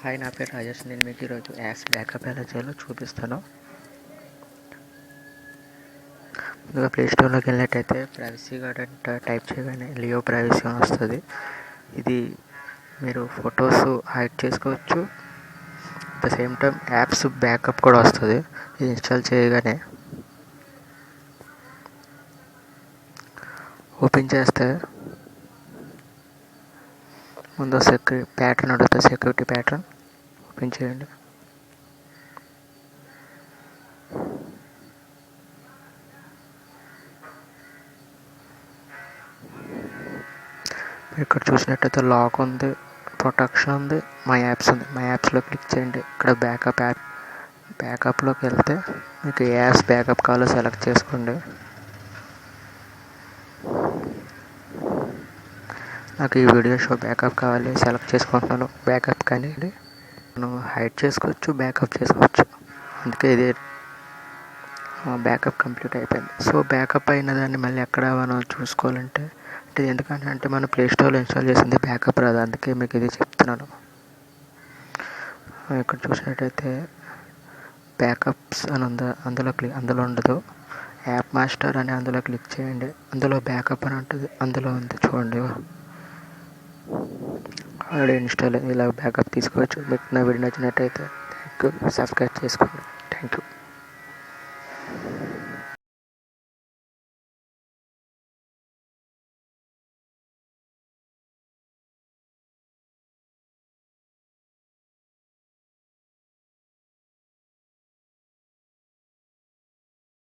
Hi, నా పేరు రాజేష్. నేను మీకు ఈరోజు యాప్స్ బ్యాకప్ ఎలా చేయాలో చూపిస్తాను. ముందుగా ప్లేస్టోర్లోకి వెళ్ళినట్టయితే ప్రైవసీ గార్డ్ అంటే టైప్ చేయగానే లియో ప్రైవసీ అని వస్తుంది. ఇది మీరు ఫొటోస్ హైడ్ చేసుకోవచ్చు. At the same time apps backup కూడా వస్తుంది. ఇది ఇన్స్టాల్ చేయగానే ఓపెన్ చేస్తే ముందు సెక్యూరిటీ ప్యాటర్న్ అడుగుతుంది. సెక్యూరిటీ ప్యాటర్న్ ఓపెన్ చేయండి. ఇక్కడ చూసినట్టయితే లాక్ ఉంది, ప్రొటెక్షన్ ఉంది, మై యాప్స్ ఉంది. మై యాప్స్లో క్లిక్ చేయండి. ఇక్కడ బ్యాకప్లోకి వెళ్తే మీకు ఏ యాప్స్ బ్యాకప్ కావాలో సెలెక్ట్ చేసుకోండి. నాకు ఈ వీడియో షో బ్యాకప్ కావాలి, సెలెక్ట్ చేసుకుంటున్నాను. బ్యాకప్ కానీ మనం హైడ్ చేసుకోవచ్చు, బ్యాకప్ చేసుకోవచ్చు. అందుకే ఇది బ్యాకప్ కంప్లీట్ అయిపోయింది. సో బ్యాకప్ అయిన దాన్ని మళ్ళీ ఎక్కడ మనం చూసుకోవాలంటే ఎందుకంటే మనం ప్లేస్టోర్లో ఇన్స్టాల్ చేసింది బ్యాకప్ రాదు. అందుకే మీకు ఇది చెప్తున్నాను. ఇక్కడ చూసినట్టయితే బ్యాకప్స్ అని ఉంది, అందులో ఉండదు. యాప్ మాస్టర్ అని అందులో క్లిక్ చేయండి. అందులో బ్యాకప్ అని ఉంటుంది, అందులో ఉంది చూడండి. ఆల్రెడీ ఇన్స్టాల్ ఇలా బ్యాకప్ తీసుకోవచ్చు. మీకు నా వీడియో నచ్చినట్టయితే సబ్స్క్రైబ్ చేసుకోండి.